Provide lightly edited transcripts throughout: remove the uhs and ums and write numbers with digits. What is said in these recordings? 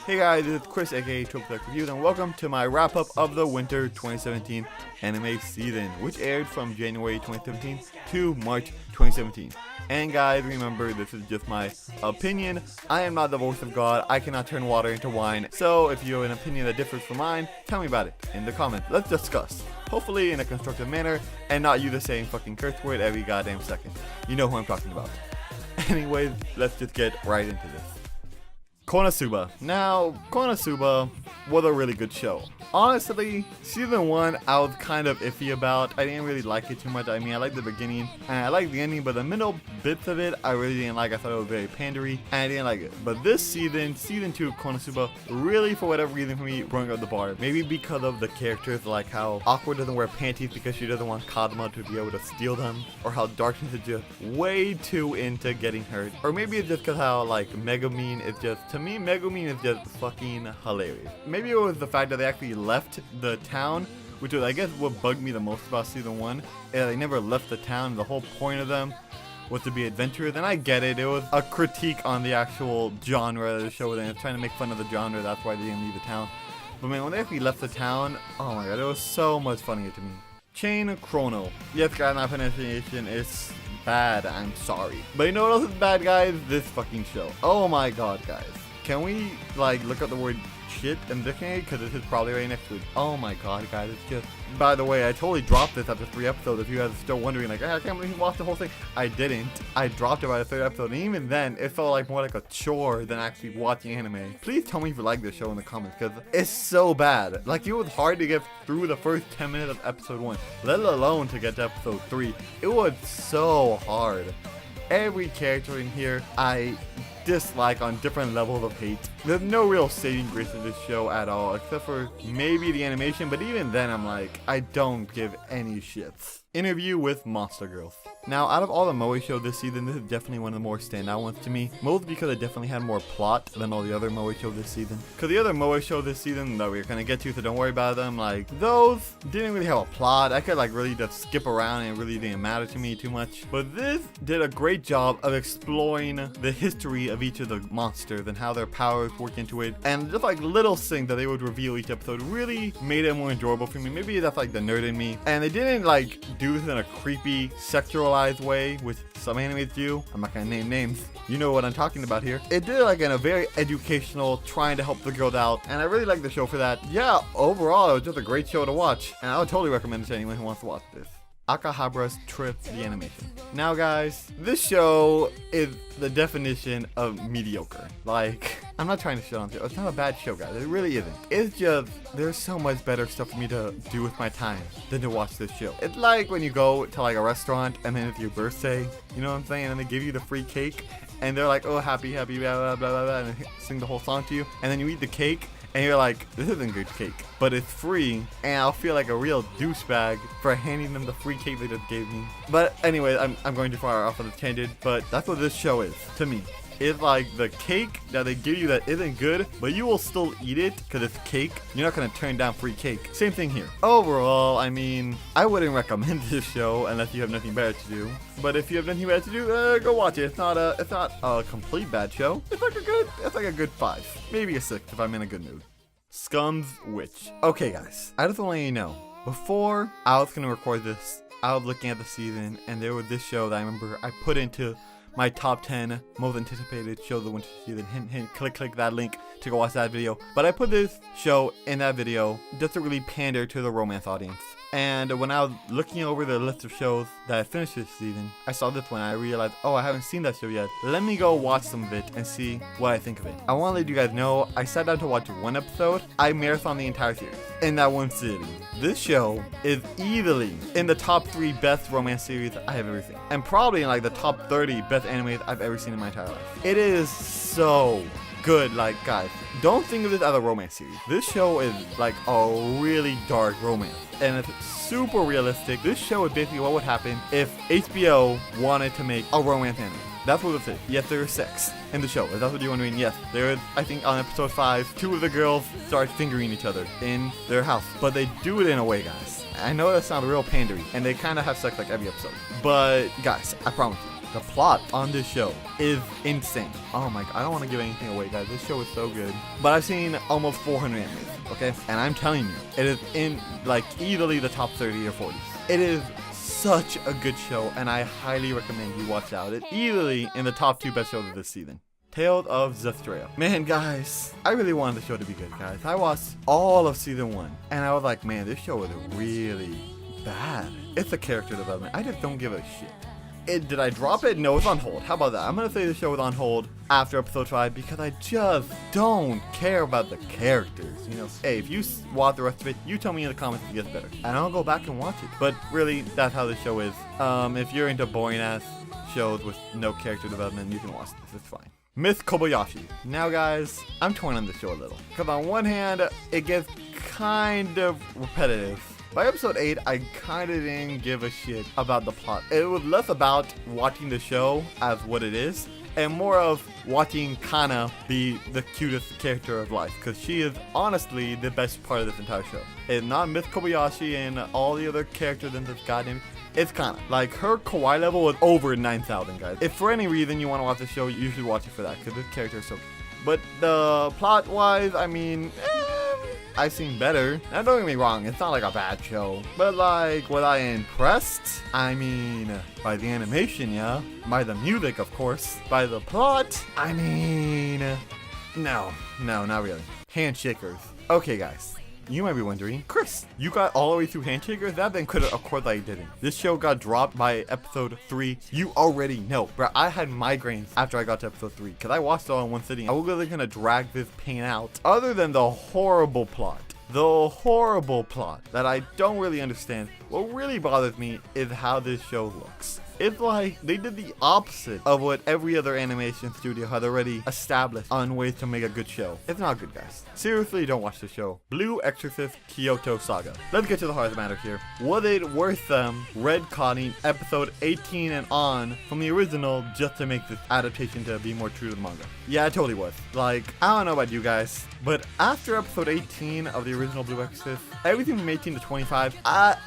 Hey guys, this is Chris aka Triple Tech Reviews, and welcome to my wrap up of the winter 2017 anime season, which aired from January 2017 to March 2017. And guys, remember, this is just my opinion. I am not the voice of God. I cannot turn water into wine. So if you have an opinion that differs from mine, tell me about it in the comments. Let's discuss. Hopefully in a constructive manner and not use the same fucking curse word every goddamn second. You know who I'm talking about. Anyways, let's just get right into this. Konosuba. Now, Konosuba was a really good show. Honestly, season 1 I was kind of iffy about. I didn't really like it too much. I mean, I liked the beginning and I liked the ending, but the middle bits of it I really didn't like. I thought it was very pandery and I didn't like it. But this season, season 2 of Konosuba, really for whatever reason for me, brought up the bar. Maybe because of the characters, like how Aqua doesn't wear panties because she doesn't want Kazuma to be able to steal them, or how Darkness is just way too into getting hurt, or maybe it's just because how like Megumin is just, to me Megumin is just fucking hilarious. Maybe it was the fact that they actually left the town, which was I guess what bugged me the most about season 1, is they never left the town. The whole point of them was to be adventurers, and I get it. It was a critique on the actual genre of the show, and trying to make fun of the genre. That's why they didn't leave the town. But man, when they actually left the town, oh my god, it was so much funnier to me. Chain Chrono. Yes guys, my pronunciation is bad, I'm sorry. But you know what else is bad, guys? This fucking show. Oh my god, guys. Can we like look up the word shit in the dictionary, because this is probably right next to it. Oh my god, guys, it's just, by the way, I totally dropped this after 3 episodes. If you guys are still wondering, like, I can't believe you watched the whole thing. I didn't. I dropped it by the 3rd episode, and even then it felt like more like a chore than actually watching anime. Please tell me if you like this show in the comments, because it's so bad. Like, it was hard to get through the first 10 minutes of episode 1, let alone to get to episode 3. It was so hard. Every character in here I dislike on different levels of hate. There's no real saving grace in this show at all, except for maybe the animation, but even then I'm like, I don't give any shits. Interview with Monster Girls. Now, out of all the Moe shows this season, this is definitely one of the more standout ones to me. Mostly because it definitely had more plot than all the other Moe shows this season. Because the other Moe shows this season that we're gonna get to, so don't worry about them, like, those didn't really have a plot. I could like really just skip around and it really didn't matter to me too much. But this did a great job of exploring the history of each of the monsters and how their powers work into it. And just like little things that they would reveal each episode really made it more enjoyable for me. Maybe that's like the nerd in me. And they didn't like do this in a creepy, sexualized way, which some animes do. I'm not gonna name names. You know what I'm talking about here. It did like in a very educational, trying to help the girls out, and I really like the show for that. Yeah, overall it was just a great show to watch, and I would totally recommend it to anyone who wants to watch this. Akahabara's Trip, the animation. Now guys, this show is the definition of mediocre. Like, I'm not trying to shit on it. It's not a bad show, guys. It really isn't. It's just, there's so much better stuff for me to do with my time than to watch this show. It's like when you go to like a restaurant and then it's your birthday, you know what I'm saying? And they give you the free cake and they're like, oh, happy, happy, blah, blah, blah, blah, blah, and they sing the whole song to you. And then you eat the cake and you're like, this isn't good cake, but it's free, and I'll feel like a real douchebag for handing them the free cake they just gave me. But anyway, I'm going too far off on the tangent, but that's what this show is, to me. It's like the cake that they give you that isn't good, but you will still eat it because it's cake. You're not going to turn down free cake. Same thing here. Overall, I mean, I wouldn't recommend this show unless you have nothing better to do. But if you have nothing better to do, go watch it. It's not a complete bad show. It's like a good 5, maybe a 6 if I'm in a good mood. Scum's Witch. Okay guys, I just want to let you know, before I was going to record this, I was looking at the season and there was this show that I remember I put into my top 10 most anticipated shows of the winter season. Hint, hint, click that link to go watch that video. But I put this show in that video just to really pander to the romance audience. And when I was looking over the list of shows that I finished this season, I saw this one and I realized, oh, I haven't seen that show yet. Let me go watch some of it and see what I think of it. I want to let you guys know, I sat down to watch one episode. I marathoned the entire series in that one sitting. This show is easily in the top 3 best romance series I have ever seen. And probably in like the top 30 best animes I've ever seen in my entire life. It is so good. Like, guys, don't think of this as a romance series. This show is like a really dark romance, and it's super realistic. This show is basically what would happen if HBO wanted to make a romance anime. That's what it is. Yes, there is sex in the show. If that's what you're wondering, yes, there is. I think on episode 5, 2 of the girls start fingering each other in their house, but they do it in a way, guys. I know that sounds real pandery, and they kind of have sex like every episode, but guys, I promise you, The plot on this show is insane. Oh my god, I don't want to give anything away, guys. This show is so good. But I've seen almost 400 animes, okay? And I'm telling you, it is in like easily the top 30 or 40s. It is such a good show, and I highly recommend you watch out. It's easily in the top 2 best shows of this season. Tales of Zestria. Man, guys, I really wanted the show to be good, guys. I watched all of season 1, and I was like, man, this show is really bad. It's a character development. I just don't give a shit. Did I drop it? No, it's on hold. How about that? I'm gonna say the show was on hold after episode 5 because I just don't care about the characters. You know, hey, if you watch the rest of it, you tell me in the comments if it gets better, and I'll go back and watch it. But really, that's how the show is. If you're into boring ass shows with no character development, you can watch this. It's fine. Miss Kobayashi. Now, guys, I'm torn on the show a little because on one hand, it gets kind of repetitive. By episode 8, I kinda didn't give a shit about the plot. It was less about watching the show as what it is, and more of watching Kana be the cutest character of life, because she is honestly the best part of this entire show. It's not Miss Kobayashi and all the other characters in this goddamn... It's Kana. Like, her kawaii level is over 9,000, guys. If for any reason you want to watch the show, you should watch it for that, because this character is so... But the plot-wise, I mean... I've seen better. Now, don't get me wrong, it's not like a bad show. But like, was I impressed? I mean, by the animation, yeah. By the music, of course. By the plot, I mean, no, not really. Handshakers. Okay, guys. You might be wondering, Chris, you got all the way through Handshakers? That then could have, of course I didn't. This show got dropped by episode 3. You already know. Bro, I had migraines after I got to episode 3 because I watched it all in one sitting. I was really gonna drag this pain out. Other than the horrible plot. The horrible plot that I don't really understand. What really bothers me is how this show looks. It's like they did the opposite of what every other animation studio had already established on ways to make a good show. It's not good, guys. Seriously, don't watch the show. Blue Exorcist Kyoto Saga. Let's get to the heart of the matter here. Was it worth them retconning episode 18 and on from the original just to make this adaptation to be more true to the manga? Yeah, it totally was. Like, I don't know about you guys, but after episode 18 of the original Blue Exorcist, everything from 18 to 25,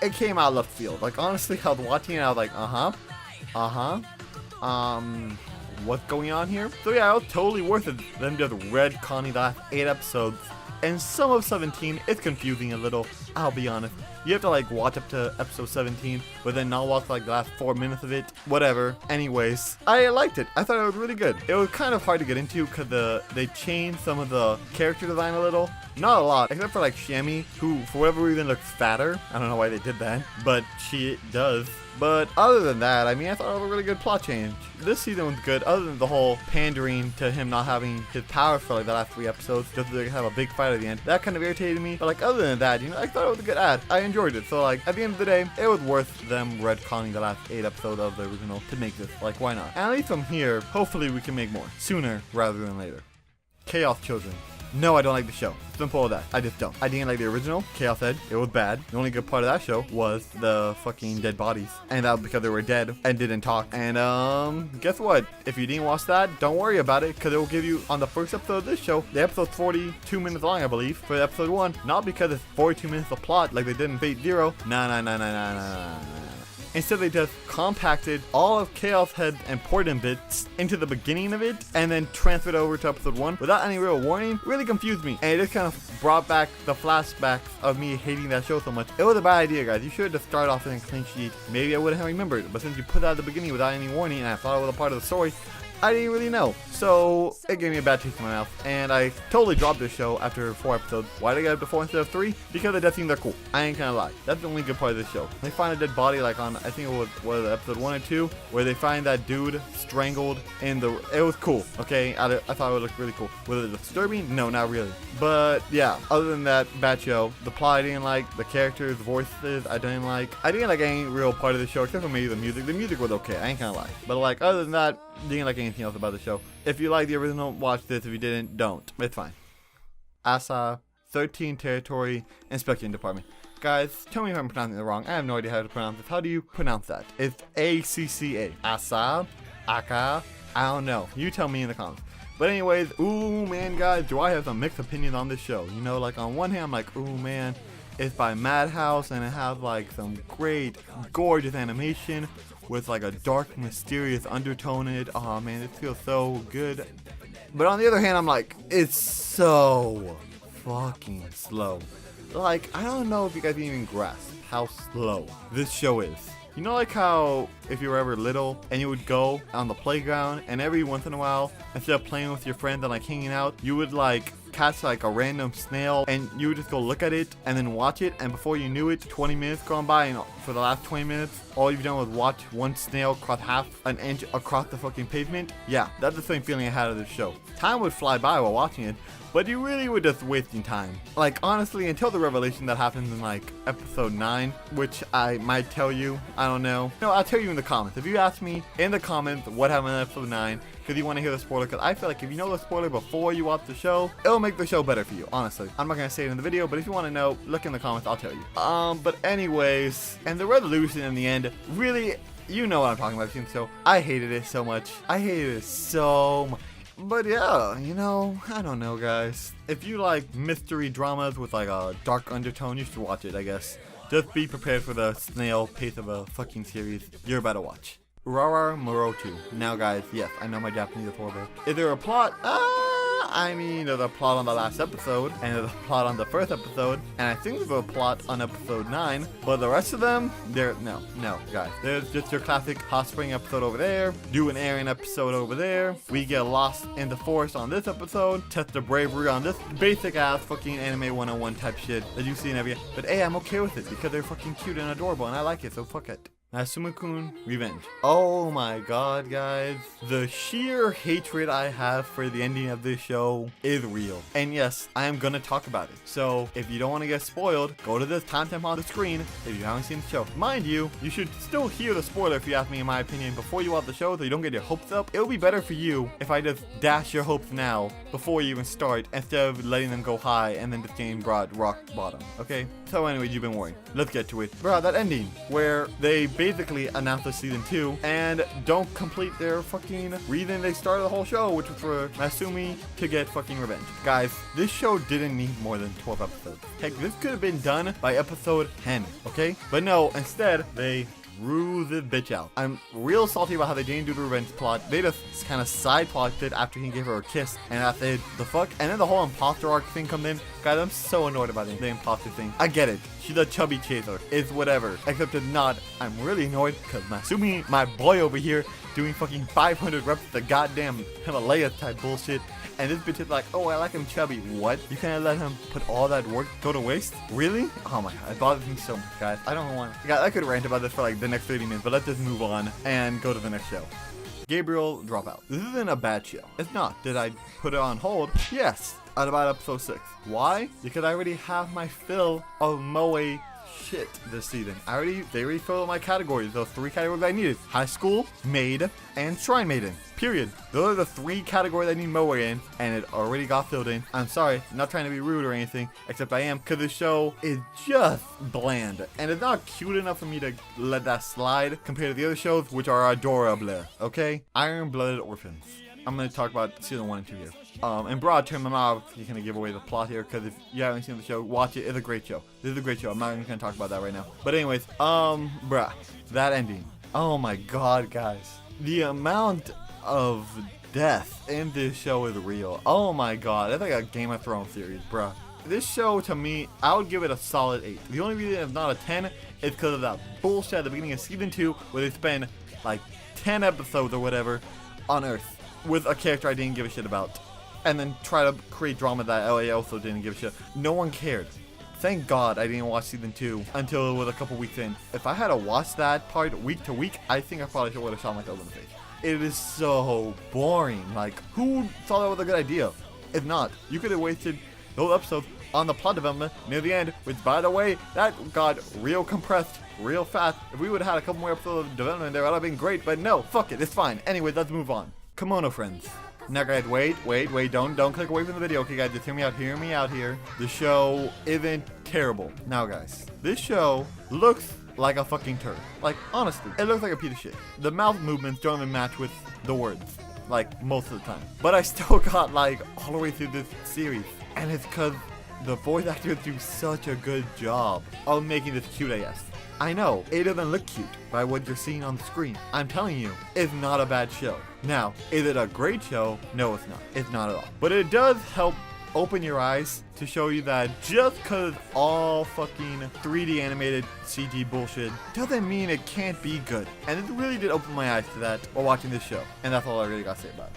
it came out left field. Like, honestly, I was watching it, I was like, what's going on here? So yeah, it was totally worth it them just retconning the last 8 episodes. And some of 17 is confusing a little, I'll be honest. You have to like watch up to episode 17, but then not watch like the last 4 minutes of it. Whatever. Anyways, I liked it. I thought it was really good. It was kind of hard to get into because they changed some of the character design a little. Not a lot, except for like Shami, who for whatever reason looks fatter. I don't know why they did that, but she does. But other than that, I mean, I thought it was a really good plot change. This season was good, other than the whole pandering to him not having his power for like the last 3 episodes, just so they could have a big fight at the end. That kind of irritated me. But like, other than that, you know, I thought it was a good ad. I enjoyed it. So like, at the end of the day, it was worth them retconning the last 8 episodes of the original to make this. Like, why not? And at least from here, hopefully we can make more sooner rather than later. Chaos Children. No, I don't like the show. Simple as that. I just don't. I didn't like the original. Chaos Head. It was bad. The only good part of that show was the fucking dead bodies. And that was because they were dead and didn't talk. And guess what? If you didn't watch that, don't worry about it, because it will give you on the first episode of this show, the episode's 42 minutes long, I believe, for episode 1. Not because it's 42 minutes of plot like they did in Fate Zero. Nah. Instead, they just compacted all of Chaos Head's important bits into the beginning of it and then transferred over to episode 1 without any real warning. Really confused me. And it just kind of brought back the flashbacks of me hating that show so much. It was a bad idea, guys. You should have just started off in a clean sheet. Maybe I wouldn't have remembered. But since you put that at the beginning without any warning and I thought it was a part of the story, I didn't really know. So it gave me a bad taste in my mouth, and I totally dropped this show after 4 episodes. Why did I get up to 4 instead of 3? Because the death scenes are cool. I ain't gonna lie. That's the only good part of this show. They find a dead body like on, I think it was episode 1 or 2, where they find that dude strangled in the... It was cool, okay? I thought it would look really cool. Was it disturbing? No, not really. But yeah, other than that, bad show. The plot I didn't like. The characters, voices, I didn't like. I didn't like any real part of the show except for maybe the music. The music was okay. I ain't gonna lie. But like, other than that, didn't like anything else about the show. If you like the original, watch this. If you didn't, don't. It's fine. Asa, 13 Territory Inspection Department. Guys, tell me if I'm pronouncing it wrong. I have no idea how to pronounce this. How do you pronounce that? It's ACCA. Asa, Aka, I don't know. You tell me in the comments. But anyways, ooh man, guys, do I have some mixed opinions on this show? You know, like on one hand, I'm like, ooh man, it's by Madhouse and it has like some great, gorgeous animation. with like a dark, mysterious undertone in it. Oh man, it feels so good. But on the other hand, I'm like, it's so fucking slow. Like, I don't know if you guys even grasp how slow this show is. You know, like how if you were ever little and you would go on the playground and every once in a while, instead of playing with your friends and like hanging out, you would like catch like a random snail and you would just go look at it and then watch it, and before you knew it, 20 minutes gone by, and for the last 20 minutes, all you've done was watch one snail cross half an inch across the fucking pavement. Yeah, that's the same feeling I had of this show. Time would fly by while watching it, but you really were just wasting time. Like, honestly, until the revelation that happens in like episode 9, which I might tell you, I don't know. No, I'll tell you in the comments. If you ask me in the comments what happened in episode 9, because you want to hear the spoiler, because I feel like if you know the spoiler before you watch the show, it'll make the show better for you, honestly. I'm not going to say it in the video, but if you want to know, look in the comments, I'll tell you. But anyways, and the resolution in the end, really, you know what I'm talking about, so I hated it so much. I hated it so much. But yeah, you know, I don't know, guys. If you like mystery dramas with like a dark undertone, you should watch it, I guess. Just be prepared for the snail pace of a fucking series you're about to watch. Rara Morotu. Now, guys, yes, I know my Japanese is horrible. Is there a plot? I mean, there's a plot on the last episode, and there's a plot on the first episode, and I think there's a plot on episode 9, but the rest of them, no, guys. There's just your classic hot spring episode over there, do an Aaron episode over there, we get lost in the forest on this episode, test the bravery on this basic ass fucking anime 101 type shit that you see in every, but hey, I'm okay with it because they're fucking cute and adorable, and I like it, so fuck it. Masamune-kun Revenge. Oh my god, guys. The sheer hatred I have for the ending of this show is real. And yes, I am gonna talk about it. So if you don't want to get spoiled, go to this timestamp on the screen if you haven't seen the show. Mind you, you should still hear the spoiler if you ask me in my opinion before you watch the show so you don't get your hopes up. It would be better for you if I just dash your hopes now before you even start instead of letting them go high and then this game brought rock bottom. Okay? So anyways, you've been worrying. Let's get to it. Bro, that ending where they basically announced the season 2 and don't complete their fucking reason they started the whole show, which was for Masumi to get fucking revenge. Guys, this show didn't need more than 12 episodes. Heck, this could have been done by episode 10, okay? But no, instead, they threw the bitch out. I'm real salty about how they didn't do the revenge plot. They just kind of side plotted it after he gave her a kiss, and I said, the fuck? And then the whole imposter arc thing come in. Guys, I'm so annoyed about the imposter thing. I get it. She's a chubby chaser. It's whatever. Except it's not. I'm really annoyed because Masumi, my boy over here, doing fucking 500 reps of the goddamn Himalaya type bullshit. And this bitch is like, oh, I like him chubby. What? You can't let him put all that work go to waste? Really? Oh my god, it bothers me so much, guys. I don't want to. Guys, I could rant about this for like the next 30 minutes, but let's just move on and go to the next show. Gabriel Dropout. This isn't a bad show. It's not. Did I put it on hold? Yes. At about episode 6. Why? Because I already have my fill of moe shit this season. They already filled my categories. Those 3 categories I needed: high school, maid, and shrine maiden. Period. Those are the 3 categories I need moe in, and it already got filled in. I'm sorry, I'm not trying to be rude or anything, except I am, because the show is just bland, and it's not cute enough for me to let that slide compared to the other shows, which are adorable. Okay? Iron-Blooded Orphans. I'm going to talk about season 1 and 2 here. In broad terms, I'm not going to give away the plot here, because if you haven't seen the show, watch it. It's a great show. This is a great show. I'm not even going to talk about that right now. But anyways, bruh, that ending. Oh my god, guys. The amount of death in this show is real. Oh my god. It's like a Game of Thrones series, bruh. This show, to me, I would give it a solid 8. The only reason it's not a 10 is because of that bullshit at the beginning of season 2 where they spend like 10 episodes or whatever on Earth with a character I didn't give a shit about, and then try to create drama that I also didn't give a shit. No one cared. Thank God I didn't watch season 2 until it was a couple weeks in. If I had to watch that part week to week, I think I probably would have shot myself in the face. It is so boring. Like, who thought that was a good idea? If not, you could have wasted those episodes on the plot development near the end, which, by the way, that got real compressed real fast. If we would have had a couple more episodes of development there, that would have been great, but no, fuck it, it's fine. Anyway, let's move on. Kimono Friends. Now guys, wait, don't click away from the video, okay guys, just hear me out here. The show isn't terrible. Now guys, this show looks like a fucking turd. Like, honestly, it looks like a piece of shit. The mouth movements don't even match with the words, like, most of the time. But I still got, like, all the way through this series, and it's because the voice actors do such a good job of making this cute AS. I know, it doesn't look cute by what you're seeing on the screen. I'm telling you, it's not a bad show. Now, is it a great show? No, it's not. It's not at all. But it does help open your eyes to show you that just because it's all fucking 3D animated CG bullshit doesn't mean it can't be good. And it really did open my eyes to that while watching this show. And that's all I really got to say about it.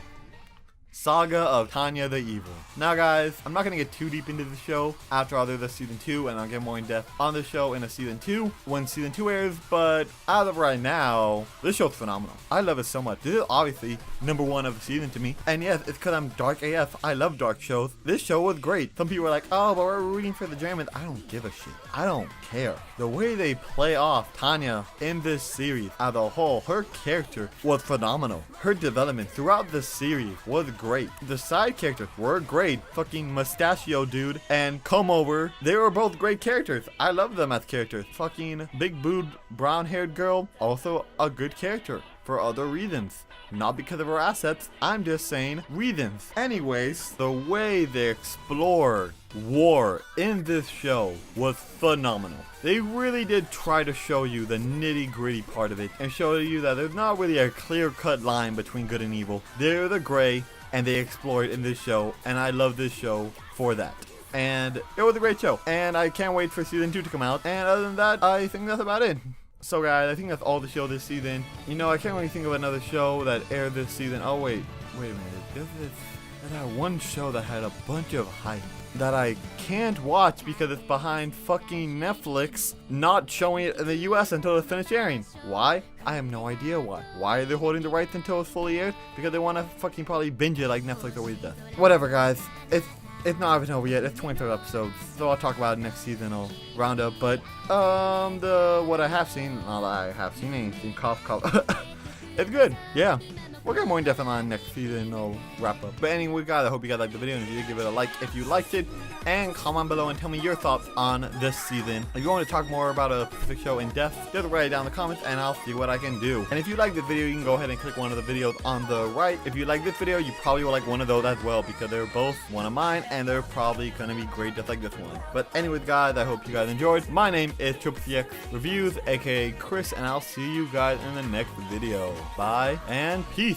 Saga of Tanya the Evil. Now guys, I'm not going to get too deep into the show after I'll do the season 2, and I'll get more in depth on the show in a season 2 when season 2 airs, but as of right now, this show's phenomenal. I love it so much. This is obviously number 1 of the season to me, and yes, it's because I'm dark AF. I love dark shows. This show was great. Some people are like, oh, but we're rooting for the Germans. I don't give a shit. I don't care. The way they play off Tanya in this series as a whole, her character was phenomenal. Her development throughout the series was great. The side characters were great. Fucking Mustachio Dude and Come Over, they were both great characters. I love them as characters. Fucking big booed brown haired girl, also a good character for other reasons. Not because of her assets, I'm just saying reasons. Anyways, the way they explore war in this show was phenomenal. They really did try to show you the nitty gritty part of it and show you that there's not really a clear cut line between good and evil. They're the gray, and they explore it in this show, and I love this show for that. And it was a great show, and I can't wait for season 2 to come out. And other than that, I think that's about it. So guys, I think that's all the show this season. You know, I can't really think of another show that aired this season. Oh wait a minute. There's that one show that had a bunch of hype that I can't watch because it's behind fucking Netflix not showing it in the US until it's finished airing. Why? I have no idea why. Why are they holding the rights until it's fully aired? Because they want to fucking probably binge it like Netflix always does. Whatever guys, it's not even over yet. It's 25 episodes, so I'll talk about it next season. I'll round up. But what I have seen, not that I have seen anything, cough. It's good. Yeah. We'll get more in depth on next season. I'll wrap up. But anyway, guys, I hope you guys liked the video. And if you did, give it a like if you liked it. And comment below and tell me your thoughts on this season. If you want to talk more about a specific show in depth, just write it down in the comments and I'll see what I can do. And if you like this video, you can go ahead and click one of the videos on the right. If you like this video, you probably will like one of those as well because they're both one of mine and they're probably going to be great just like this one. But anyways, guys, I hope you guys enjoyed. My name is CX Reviews, aka Chris, and I'll see you guys in the next video. Bye and peace.